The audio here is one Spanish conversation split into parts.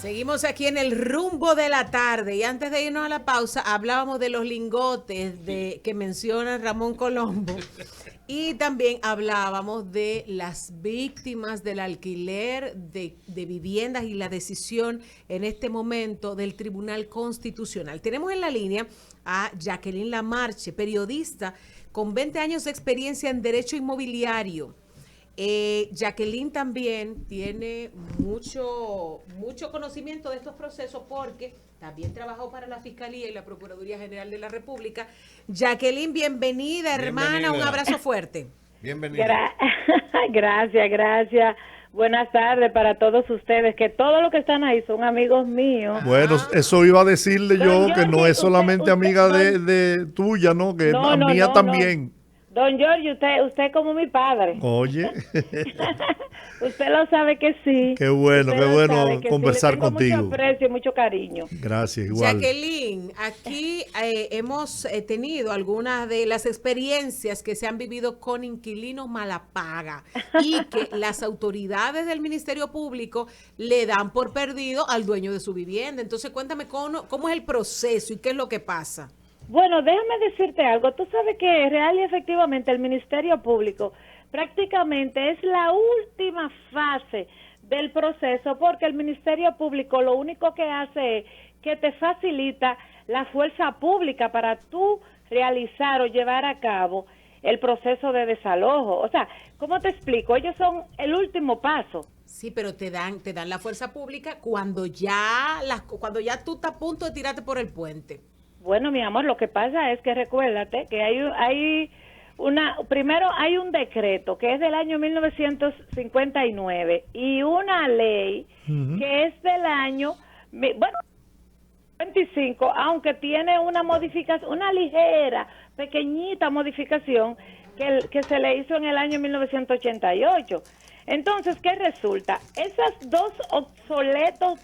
Seguimos aquí en el rumbo de la tarde y antes de irnos a la pausa hablábamos de los lingotes que menciona Ramón Colombo y también hablábamos de las víctimas del alquiler de viviendas y la decisión en este momento del Tribunal Constitucional. Tenemos en la línea a Jacqueline Lamarche, periodista con 20 años de experiencia en derecho inmobiliario. Jacqueline también tiene mucho conocimiento de estos procesos porque también trabajó para la Fiscalía y la Procuraduría General de la República. Jacqueline, bienvenida, hermana, un abrazo fuerte. Bienvenida. Gracias. Buenas tardes para todos ustedes, que todos los que están ahí son amigos míos. Bueno, eso iba a decirle yo, que no es solamente usted, amiga de tuya, ¿no? Que no, es mía también. Don Giorgio, usted es como mi padre. Oye. Usted lo sabe que sí. Qué bueno conversar sí, le tengo contigo. Mucho aprecio y mucho cariño. Gracias, igual. Jacqueline, aquí hemos tenido algunas de las experiencias que se han vivido con inquilinos malapaga y que las autoridades del Ministerio Público le dan por perdido al dueño de su vivienda. Entonces, cuéntame cómo es el proceso y qué es lo que pasa. Bueno, déjame decirte algo. Tú sabes que real y efectivamente el Ministerio Público prácticamente es la última fase del proceso, porque el Ministerio Público lo único que hace es que te facilita la fuerza pública para tú realizar o llevar a cabo el proceso de desalojo. O sea, ¿cómo te explico? Ellos son el último paso. Sí, pero te dan la fuerza pública cuando ya tú estás a punto de tirarte por el puente. Bueno, mi amor, lo que pasa es que recuérdate que primero hay un decreto que es del año 1959 y una ley que es del año, 25, aunque tiene una modificación, una ligera, pequeñita modificación que se le hizo en el año 1988. Entonces, ¿qué resulta? Esos dos obsoletos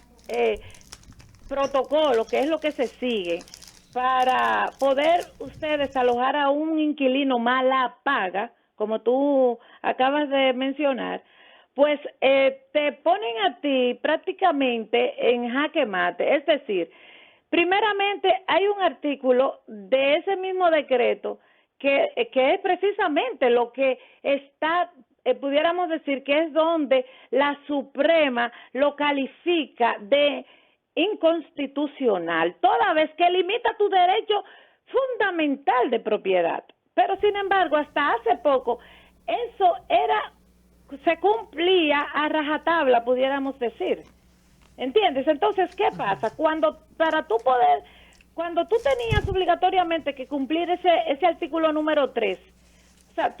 protocolos, que es lo que se sigue para poder ustedes alojar a un inquilino mala paga, como tú acabas de mencionar, pues te ponen a ti prácticamente en jaque mate. Es decir, primeramente hay un artículo de ese mismo decreto que es precisamente lo que está, pudiéramos decir que es donde la Suprema lo califica de inconstitucional, toda vez que limita tu derecho fundamental de propiedad. Pero sin embargo, hasta hace poco, eso se cumplía a rajatabla, pudiéramos decir. ¿Entiendes? Entonces, ¿qué pasa? Cuando tú tenías obligatoriamente que cumplir ese artículo número 3, o sea,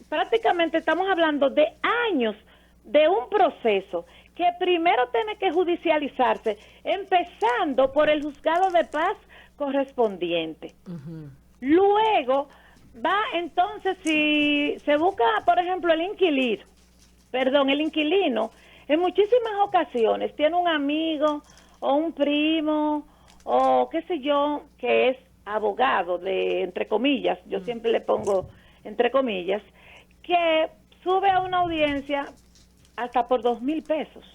prácticamente estamos hablando de años de un proceso que primero tiene que judicializarse, empezando por el juzgado de paz correspondiente. Luego entonces, si se busca, por ejemplo, el inquilino, en muchísimas ocasiones tiene un amigo o un primo o qué sé yo, que es abogado de, entre comillas, yo siempre le pongo entre comillas, que sube a una audiencia hasta por 2,000 pesos.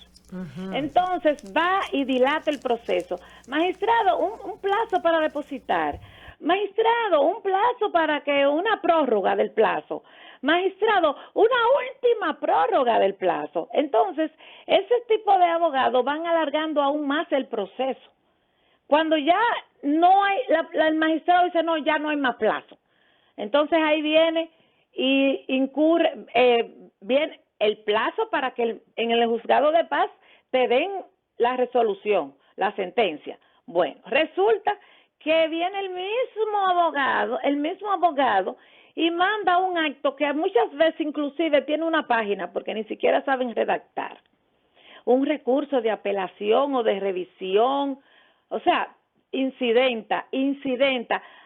Entonces va y dilata el proceso. Magistrado, un plazo para depositar. Magistrado, un plazo para que una prórroga del plazo. Magistrado, una última prórroga del plazo. Entonces, ese tipo de abogados van alargando aún más el proceso. Cuando ya no hay, el magistrado dice, no, ya no hay más plazo. Entonces ahí viene y viene el plazo para que en el juzgado de paz te den la resolución, la sentencia. Bueno, resulta que viene el mismo abogado y manda un acto que muchas veces inclusive tiene una página porque ni siquiera saben redactar. Un recurso de apelación o de revisión, o sea, incidenta,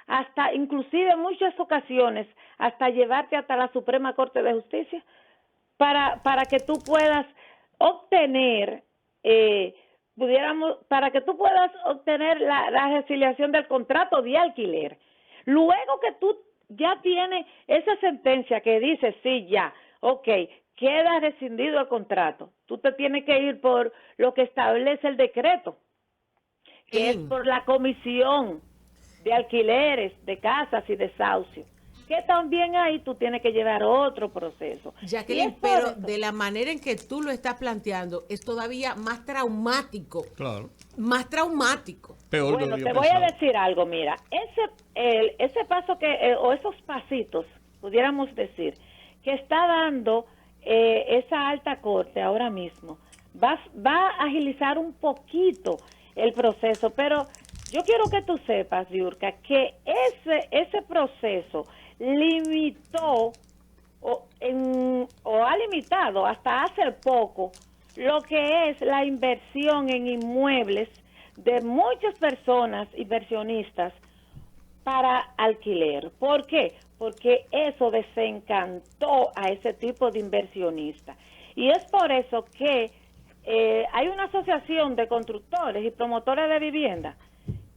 hasta inclusive en muchas ocasiones, hasta llevarte hasta la Suprema Corte de Justicia para que tú puedas obtener, la resiliación del contrato de alquiler. Luego que tú ya tienes esa sentencia que dice, sí, ya, Ok, queda rescindido el contrato. Tú te tienes que ir por lo que establece el decreto, que es por la comisión de alquileres, de casas y desahucio, que también ahí tú tienes que llevar otro proceso. Jacqueline, pero de la manera en que tú lo estás planteando, es todavía más traumático. Claro. Más traumático. Peor bueno, que te voy a decir algo, mira, ese paso que, o esos pasitos, pudiéramos decir, que está dando esa alta corte ahora mismo, va a agilizar un poquito el proceso, pero yo quiero que tú sepas, Yurka, que ese proceso limitó o ha limitado hasta hace poco lo que es la inversión en inmuebles de muchas personas inversionistas para alquiler. ¿Por qué? Porque eso desencantó a ese tipo de inversionistas. Y es por eso que hay una asociación de constructores y promotores de vivienda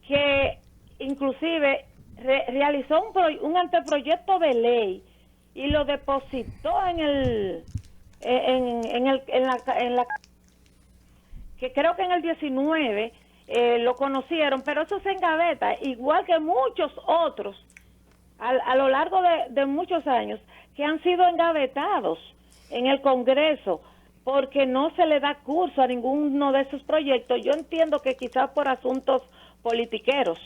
que inclusive realizó un anteproyecto de ley y lo depositó en la que creo que en el 19 lo conocieron, pero eso se engaveta, igual que muchos otros a lo largo de muchos años que han sido engavetados en el Congreso porque no se le da curso a ninguno de esos proyectos. Yo entiendo que quizás por asuntos politiqueros,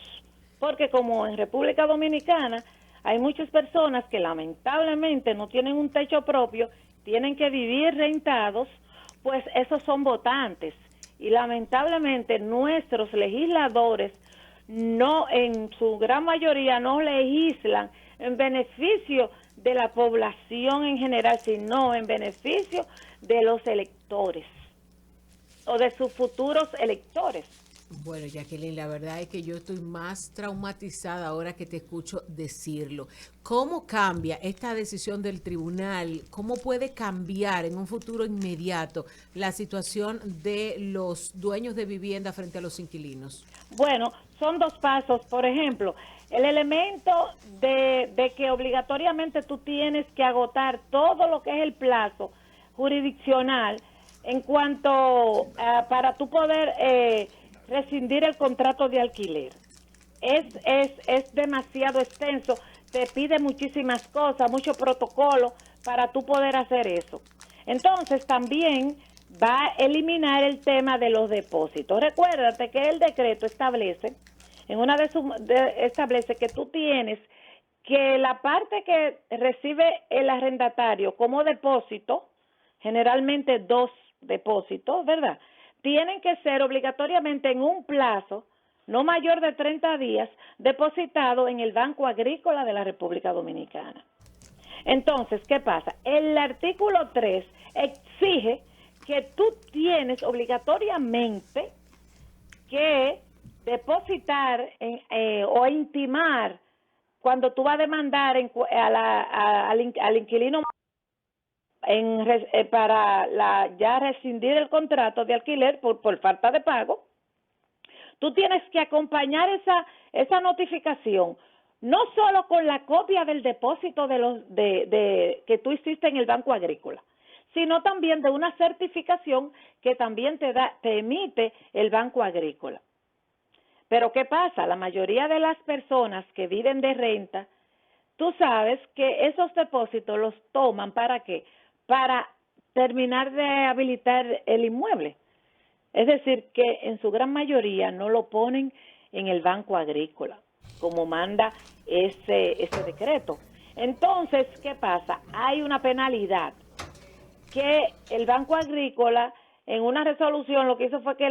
porque como en República Dominicana hay muchas personas que lamentablemente no tienen un techo propio, tienen que vivir rentados, pues esos son votantes. Y lamentablemente nuestros legisladores no, en su gran mayoría, no legislan en beneficio de la población en general, sino en beneficio de los electores o de sus futuros electores. Bueno, Jacqueline, la verdad es que yo estoy más traumatizada ahora que te escucho decirlo. ¿Cómo cambia esta decisión del tribunal? ¿Cómo puede cambiar en un futuro inmediato la situación de los dueños de vivienda frente a los inquilinos? Bueno, son dos pasos. Por ejemplo, el elemento de que obligatoriamente tú tienes que agotar todo lo que es el plazo jurisdiccional en cuanto para tú poder rescindir el contrato de alquiler. Es demasiado extenso, te pide muchísimas cosas, mucho protocolo para tú poder hacer eso. Entonces también va a eliminar el tema de los depósitos. Recuérdate que el decreto establece, establece que tú tienes que la parte que recibe el arrendatario como depósito, generalmente 2 depósitos, ¿verdad?, tienen que ser obligatoriamente en un plazo no mayor de 30 días depositado en el Banco Agrícola de la República Dominicana. Entonces, ¿qué pasa? El artículo 3 exige que tú tienes obligatoriamente que depositar o intimar cuando tú vas a demandar al inquilino para ya rescindir el contrato de alquiler por falta de pago. Tú tienes que acompañar esa notificación no solo con la copia del depósito que tú hiciste en el Banco Agrícola, sino también de una certificación que también te emite el Banco Agrícola. Pero ¿qué pasa? La mayoría de las personas que viven de renta, tú sabes que esos depósitos los toman ¿para qué? Para terminar de habilitar el inmueble. Es decir, que en su gran mayoría no lo ponen en el Banco Agrícola, como manda ese decreto. Entonces, ¿qué pasa? Hay una penalidad que el Banco Agrícola, en una resolución, lo que hizo fue que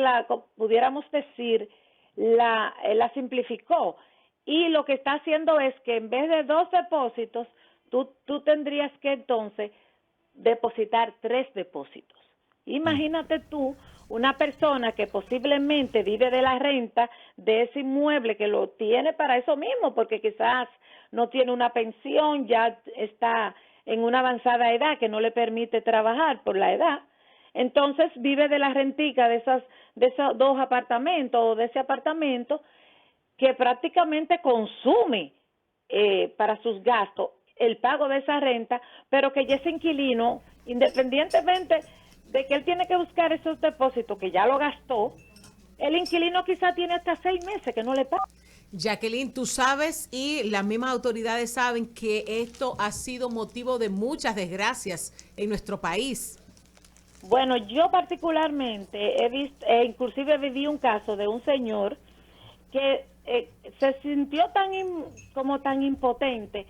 pudiéramos decir, la simplificó. Y lo que está haciendo es que en vez de 2 depósitos, tú tendrías que entonces depositar 3 depósitos. Imagínate tú una persona que posiblemente vive de la renta de ese inmueble, que lo tiene para eso mismo, porque quizás no tiene una pensión, ya está en una avanzada edad que no le permite trabajar por la edad. Entonces vive de la rentica de esos 2 apartamentos o de ese apartamento que prácticamente consume para sus gastos. el pago de esa renta, pero que ya ese inquilino, independientemente de que él tiene que buscar esos depósitos que ya lo gastó, el inquilino quizá tiene hasta 6 meses que no le paga. Jacqueline, tú sabes y las mismas autoridades saben que esto ha sido motivo de muchas desgracias en nuestro país. Bueno, yo particularmente he visto, inclusive viví un caso de un señor que se sintió como tan impotente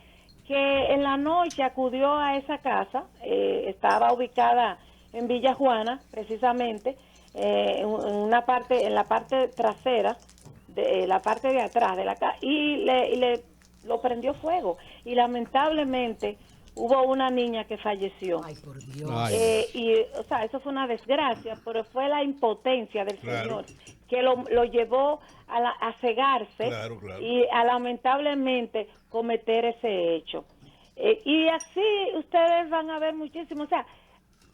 que en la noche acudió a esa casa, estaba ubicada en Villa Juana, precisamente, en la parte trasera, la parte de atrás de la casa, y lo prendió fuego. Y lamentablemente hubo una niña que falleció. Ay, por Dios. O sea, eso fue una desgracia, pero fue la impotencia del señor que lo llevó a cegarse y a lamentablemente cometer ese hecho. Y así ustedes van a ver muchísimo. O sea,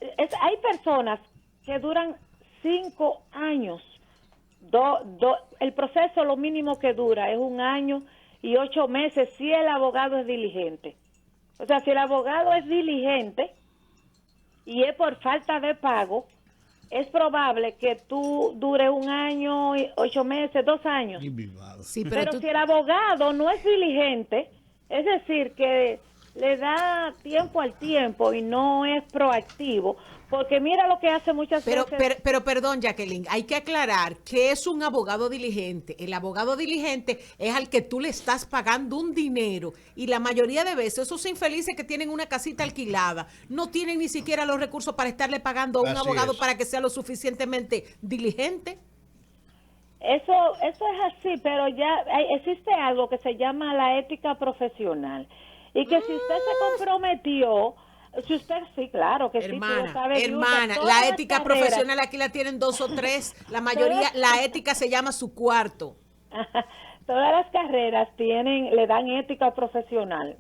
hay personas que duran 5 años. El proceso lo mínimo que dura es 1 año y 8 meses si el abogado es diligente. O sea, si el abogado es diligente y es por falta de pago, es probable que tú dure 1 año, 8 meses, 2 años. Sí, pero si el abogado no es diligente, es decir, que le da tiempo al tiempo y no es proactivo, porque mira lo que hace muchas veces. Pero perdón, Jacqueline, hay que aclarar que es un abogado diligente. El abogado diligente es al que tú le estás pagando un dinero y la mayoría de veces esos infelices que tienen una casita alquilada no tienen ni siquiera los recursos para estarle pagando a un abogado para que sea lo suficientemente diligente. Eso es así, pero ya existe algo que se llama la ética profesional y que si usted se comprometió, si usted sí, claro que hermana, sí, sabe, hermana, la ética profesional aquí la tienen 2 o 3, la mayoría, la ética se llama su cuarto. Todas las carreras le dan ética profesional.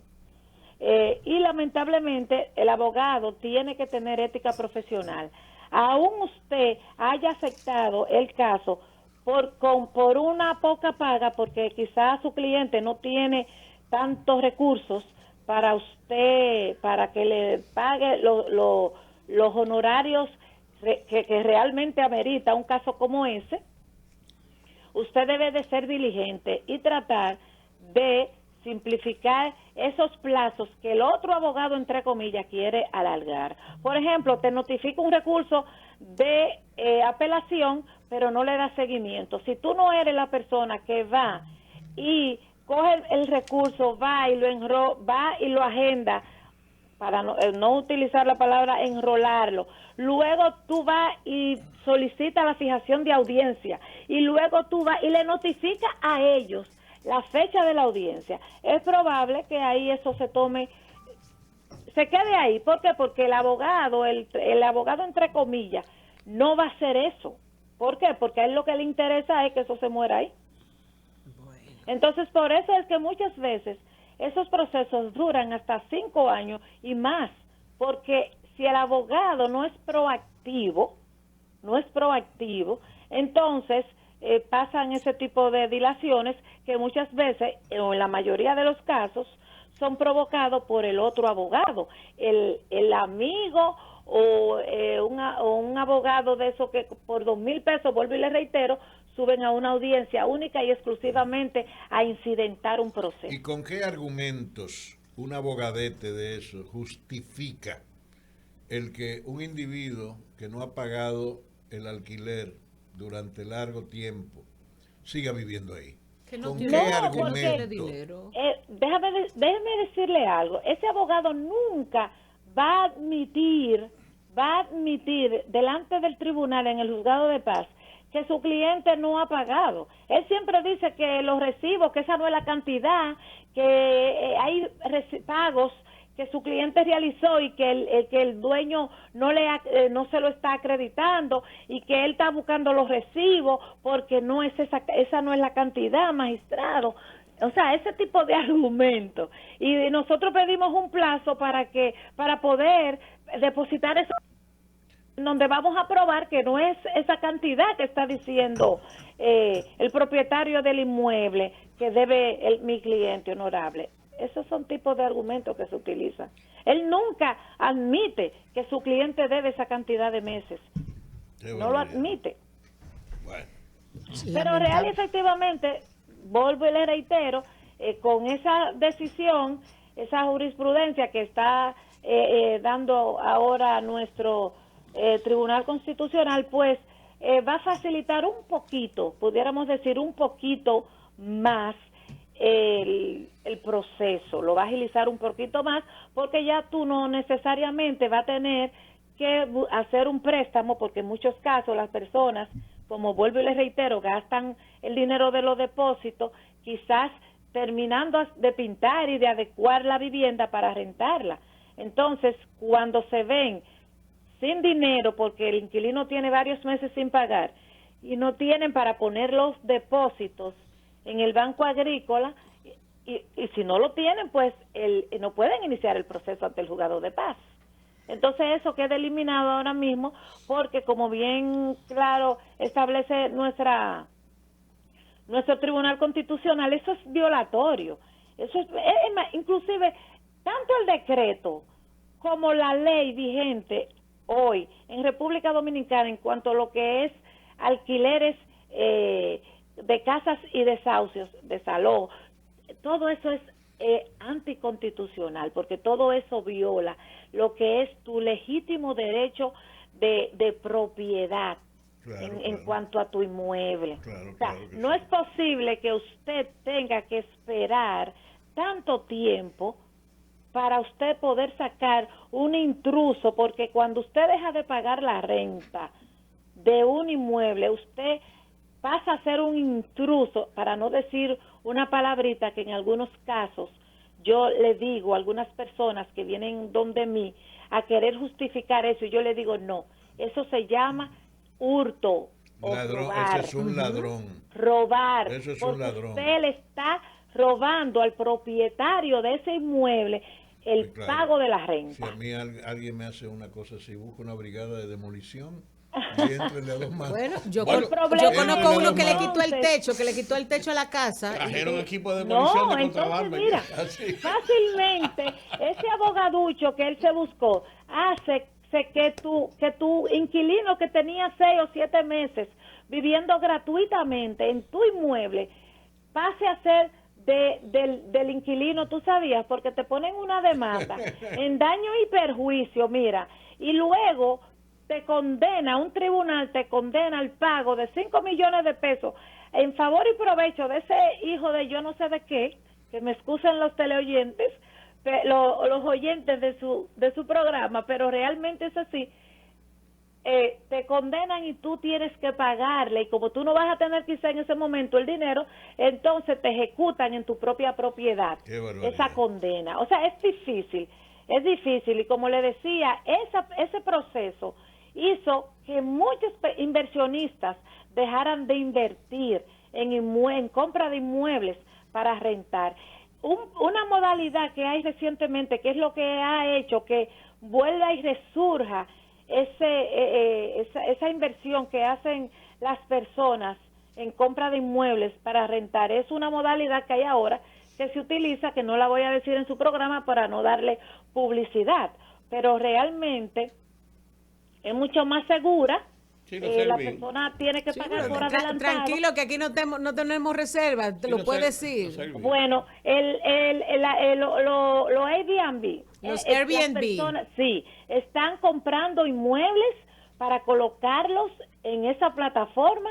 Y lamentablemente el abogado tiene que tener ética profesional. Aún usted haya aceptado el caso por una poca paga, porque quizás su cliente no tiene tantos recursos para usted, para que le pague los honorarios que realmente amerita un caso como ese, usted debe de ser diligente y tratar de simplificar esos plazos que el otro abogado, entre comillas, quiere alargar. Por ejemplo, te notifica un recurso de apelación, pero no le da seguimiento. Si tú no eres la persona que va y coge el recurso, va y lo agenda, para no utilizar la palabra enrolarlo, luego tú vas y solicitas la fijación de audiencia, y luego tú vas y le notificas a ellos la fecha de la audiencia, es probable que ahí eso se quede ahí. ¿Por qué? Porque el abogado entre comillas, no va a hacer eso. ¿Por qué? Porque a él lo que le interesa es que eso se muera ahí. Entonces, por eso es que muchas veces esos procesos duran hasta 5 años y más, porque si el abogado no es proactivo, entonces pasan ese tipo de dilaciones que muchas veces, o en la mayoría de los casos, son provocados por el otro abogado, el amigo o un abogado de eso que por 2,000 pesos, vuelvo y le reitero, suben a una audiencia única y exclusivamente a incidentar un proceso. ¿Y con qué argumentos un abogadete de eso justifica el que un individuo que no ha pagado el alquiler durante largo tiempo siga viviendo ahí? ¿Con qué argumento? Déjeme decirle algo. Ese abogado nunca va a admitir delante del tribunal en el juzgado de paz que su cliente no ha pagado. Él siempre dice que los recibos, que esa no es la cantidad, que hay pagos que su cliente realizó y que el dueño no se lo está acreditando y que él está buscando los recibos porque no es esa no es la cantidad, magistrado. O sea, ese tipo de argumentos. Y nosotros pedimos un plazo para poder depositar eso, donde vamos a probar que no es esa cantidad que está diciendo el propietario del inmueble que debe mi cliente honorable. esos son tipos de argumentos que se utilizan. Él nunca admite que su cliente debe esa cantidad de meses. No lo admite. Bueno. Pero real y efectivamente, vuelvo y le reitero, con esa decisión, esa jurisprudencia que está dando ahora nuestro Tribunal Constitucional, pues va a facilitar un poquito, pudiéramos decir un poquito más el proceso, lo va a agilizar un poquito más, porque ya tú no necesariamente va a tener que hacer un préstamo, porque en muchos casos las personas, como vuelvo y les reitero, gastan el dinero de los depósitos, quizás terminando de pintar y de adecuar la vivienda para rentarla. Entonces, cuando se ven sin dinero, porque el inquilino tiene varios meses sin pagar, y no tienen para poner los depósitos en el Banco Agrícola, y si no lo tienen, pues no pueden iniciar el proceso ante el juzgado de paz. Entonces eso queda eliminado ahora mismo, porque como bien claro establece nuestro Tribunal Constitucional, eso es violatorio. Eso es inclusive tanto el decreto como la ley vigente hoy en República Dominicana en cuanto a lo que es alquileres de casas y desahucios, desalojo, todo eso es anticonstitucional, porque todo eso viola lo que es tu legítimo derecho de propiedad. Claro, en cuanto a tu inmueble. Claro, o sea, claro que no sí. es posible que usted tenga que esperar tanto tiempo para usted poder sacar un intruso, porque cuando usted deja de pagar la renta de un inmueble, usted pasa a ser un intruso, para no decir una palabrita que en algunos casos yo le digo a algunas personas que vienen donde mí a querer justificar eso, y yo le digo, no, eso se llama hurto o Ladrón, robar. ese es un ladrón. Robar, Eso es porque un ladrón. usted le está robando al propietario de ese inmueble el Sí, claro. pago de la Si renta. a mí alguien me hace una cosa así, busco una brigada de demolición y éntrenle a dos manos. Bueno, yo El problema conozco es uno que le entonces- quitó el techo a la casa. Trajeron equipo de demolición No, de entonces contrabando. mira, Así. fácilmente ese abogaducho que él se buscó hace que tu inquilino que tenía 6 o 7 meses viviendo gratuitamente en tu inmueble pase a ser del inquilino, tú sabías, porque te ponen una demanda en daño y perjuicio, mira, y luego te condena, un tribunal te condena al pago de 5 millones de pesos en favor y provecho de ese hijo de yo no sé de qué, que me excusen los teleoyentes, los oyentes de su programa, pero realmente es así. Te condenan y tú tienes que pagarle, y como tú no vas a tener quizá en ese momento el dinero, entonces te ejecutan en tu propia propiedad Qué barbaridad. esa condena. O sea, es difícil, y como le decía, ese proceso hizo que muchos inversionistas dejaran de invertir en compra de inmuebles para rentar. Una modalidad que hay recientemente, que es lo que ha hecho que vuelva y resurja esa inversión que hacen las personas en compra de inmuebles para rentar, es una modalidad que hay ahora que se utiliza, que no la voy a decir en su programa para no darle publicidad, pero realmente es mucho más segura. Sí, no La Selvi. persona tiene que Sí, pagar pero por adelantado. tranquilo, que aquí no tenemos reserva, te Sí, lo no puedes Selvi, decir. no Selvi. Bueno, los Airbnb, Los las Airbnb. personas, sí, están comprando inmuebles para colocarlos en esa plataforma,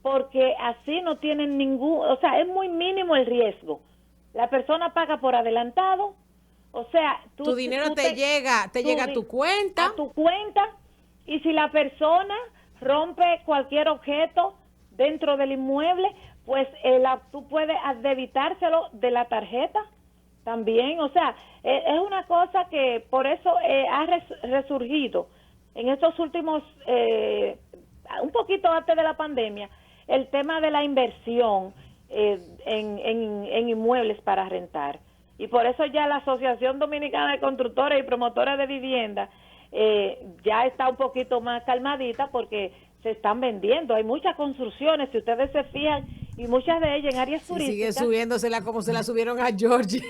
porque así no tienen o sea, es muy mínimo el riesgo. La persona paga por adelantado, o sea, Tu dinero te llega a tu cuenta. a tu cuenta, y si la persona rompe cualquier objeto dentro del inmueble, pues tú puedes debitárselo de la tarjeta también. O sea, es una cosa que por eso ha resurgido en estos últimos, un poquito antes de la pandemia, el tema de la inversión en inmuebles para rentar. Y por eso ya la Asociación Dominicana de Constructores y Promotores de Vivienda ya está un poquito más calmadita, porque se están vendiendo. Hay muchas construcciones, si ustedes se fijan y muchas de ellas en áreas Y sigue turísticas. subiéndosela como se la subieron a Georgie.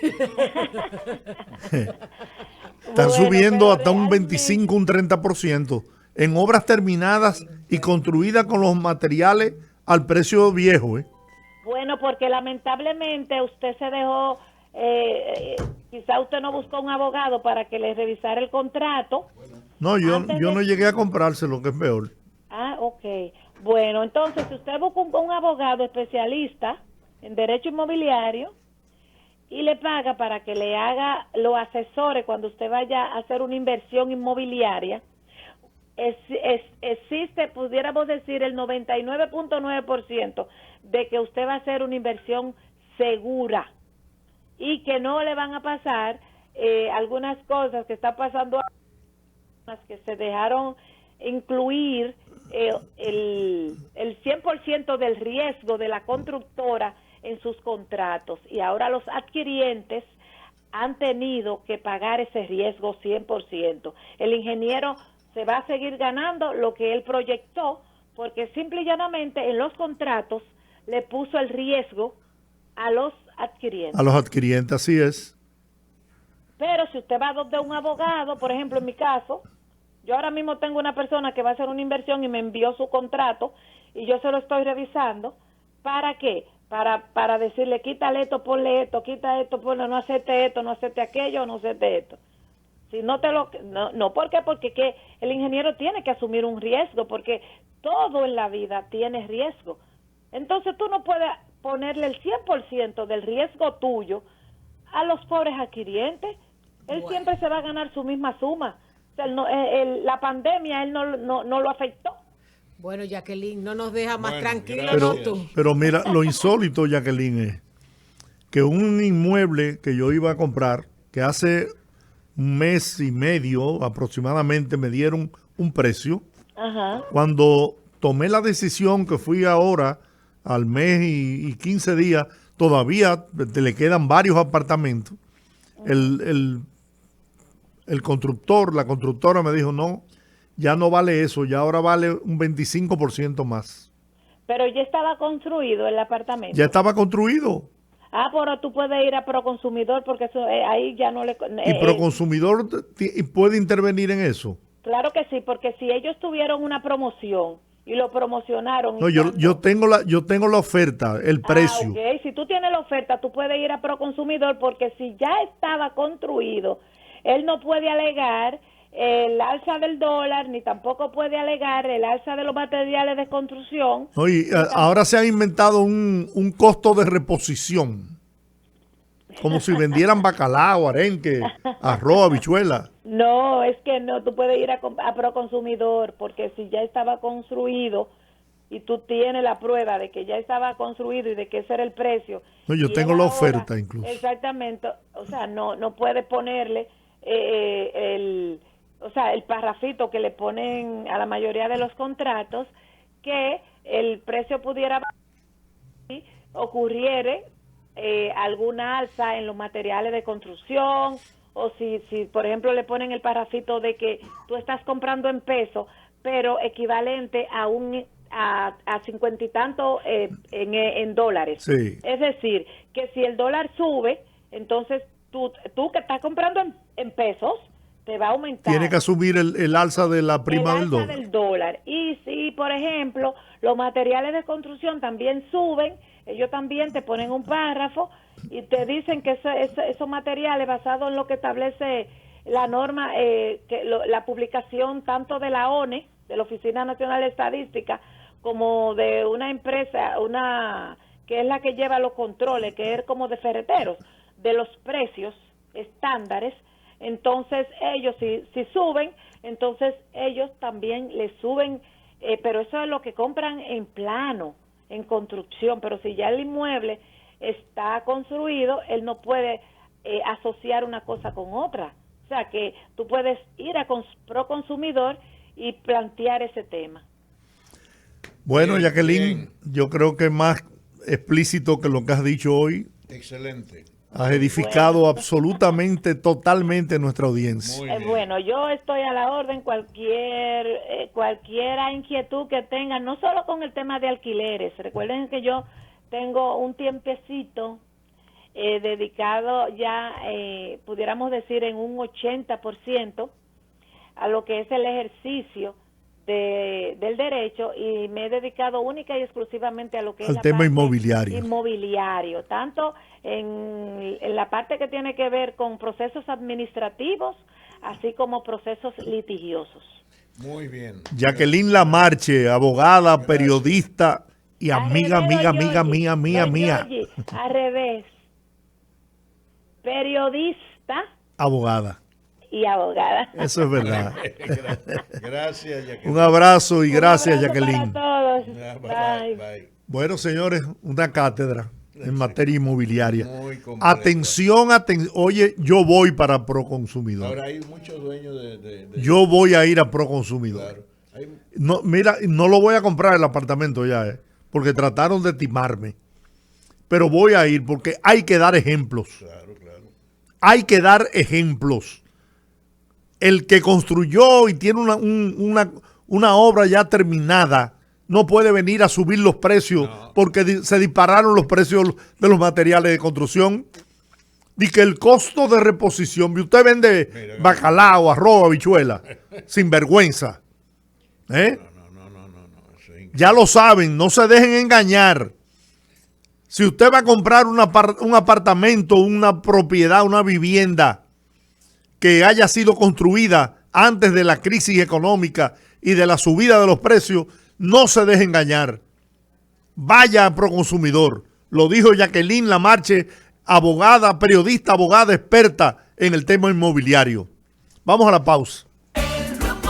Están Bueno, subiendo pero hasta un realmente- 25, un 30% en obras terminadas y construidas con los materiales al precio viejo. Bueno, porque lamentablemente usted se dejó, quizá usted no buscó un abogado para que le revisara el contrato. No, yo Antes no de- llegué a comprárselo, que es peor. Ah, ok. Bueno, entonces, si usted busca un abogado especialista en derecho inmobiliario y le paga para que le haga, lo asesore cuando usted vaya a hacer una inversión inmobiliaria, existe, pudiéramos decir, el 99.9% de que usted va a hacer una inversión segura y que no le van a pasar algunas cosas que está pasando, que se dejaron incluir el 100% del riesgo de la constructora en sus contratos, y ahora los adquirientes han tenido que pagar ese riesgo 100%. El ingeniero se va a seguir ganando lo que él proyectó, porque simple y llanamente en los contratos le puso el riesgo a los adquirientes. A los adquirientes, así es. Pero si usted va donde un abogado, por ejemplo, en mi caso, yo ahora mismo tengo una persona que va a hacer una inversión y me envió su contrato y yo se lo estoy revisando. ¿Para qué? Para decirle, quítale esto, ponle esto, quita esto, ponle, no acepte esto, no acepte aquello, no acepte esto. Si no te lo... No, ¿por qué? Porque que el ingeniero tiene que asumir un riesgo, porque todo en la vida tiene riesgo. Entonces tú no puedes ponerle el 100% del riesgo tuyo a los pobres adquirientes. Él siempre se va a ganar su misma suma. O sea, la pandemia él no lo afectó. Bueno, Jacqueline, no nos deja más Bueno, tranquilos, Pero, ¿no? Tú. pero mira, lo insólito, Jacqueline, es que un inmueble que yo iba a comprar, que hace un mes y medio aproximadamente me dieron un precio, Ajá. cuando tomé la decisión, que fui ahora al mes y 15 días, todavía le quedan varios apartamentos. El constructor, la constructora me dijo, no, ya no vale eso, ya ahora vale un 25% más. Pero ya estaba construido el apartamento. Ya estaba construido. Ah, pero tú puedes ir a Proconsumidor porque eso, ahí ya no le... Y Proconsumidor puede intervenir en eso. Claro que sí, porque si ellos tuvieron una promoción y lo promocionaron... No, y yo tengo la oferta, el precio. Ok, si tú tienes la oferta, tú puedes ir a Proconsumidor porque si ya estaba construido, él no puede alegar el alza del dólar, ni tampoco puede alegar el alza de los materiales de construcción. No, y ahora se ha inventado un costo de reposición. Como si vendieran bacalao, arenque, arroz, habichuela. No, es que no, tú puedes ir a Proconsumidor porque si ya estaba construido y tú tienes la prueba de que ya estaba construido y de que ese era el precio. No, yo y tengo él la ahora- oferta incluso. Exactamente, o sea, no puede ponerle el parrafito que le ponen a la mayoría de los contratos, que el precio pudiera si ocurriere alguna alza en los materiales de construcción, o si por ejemplo le ponen el parrafito de que tú estás comprando en pesos, pero equivalente a 50 y tanto en dólares. Sí. Es decir, que si el dólar sube, entonces tú que estás comprando en pesos, te va a aumentar. Tiene que asumir el alza de la prima el del alza dólar. del dólar. Y si, por ejemplo, los materiales de construcción también suben, ellos también te ponen un párrafo y te dicen que esos materiales, basados en lo que establece la norma, la publicación tanto de la ONE, de la Oficina Nacional de Estadística, como de una empresa, que es la que lleva los controles, que es como de ferreteros, de los precios estándares. Entonces ellos si suben, entonces ellos también le suben, pero eso es lo que compran en plano, en construcción. Pero si ya el inmueble está construido, él no puede asociar una cosa con otra. O sea que tú puedes ir a Proconsumidor y plantear ese tema. Bueno, Bien, Jacqueline, bien. yo creo que más explícito que lo que has dicho hoy, Excelente. has edificado absolutamente, totalmente nuestra audiencia. Muy bien. Bueno, yo estoy a la orden, cualquiera inquietud que tengan, no solo con el tema de alquileres. Recuerden que yo tengo un tiempecito dedicado ya, pudiéramos decir, en un 80% a lo que es el ejercicio del derecho, y me he dedicado única y exclusivamente a lo que es al la tema parte inmobiliario, tanto en la parte que tiene que ver con procesos administrativos, así como procesos litigiosos. Muy bien. Jacqueline Lamarche, abogada, periodista y amiga mía. Al revés, periodista Abogada. y abogada. Eso es verdad. Gracias, Jacqueline. Un abrazo y Un gracias, abrazo Jacqueline. para todos. Bye, Bye. bye. Bueno, señores, una cátedra en materia inmobiliaria. Muy completa. Atención, oye, yo voy para Proconsumidor. Ahora hay muchos dueños de Yo voy a ir a Proconsumidor. Claro. Hay- No, mira, no lo voy a comprar el apartamento ya, porque trataron de timarme. Pero voy a ir porque hay que dar ejemplos. Claro, claro. Hay que dar ejemplos. El que construyó y tiene una obra ya terminada no puede venir a subir los precios porque se dispararon los precios de los materiales de construcción. Y que el costo de reposición, usted vende Mira, bacalao, arroz, habichuela, sin vergüenza. ¿Eh? No, eso es Ya lo saben, no se dejen engañar. Si usted va a comprar un apartamento, una propiedad, una vivienda que haya sido construida antes de la crisis económica y de la subida de los precios, no se deje engañar. Vaya a Proconsumidor. Lo dijo Jacqueline Lamarche, abogada, periodista, abogada experta en el tema inmobiliario. Vamos a la pausa.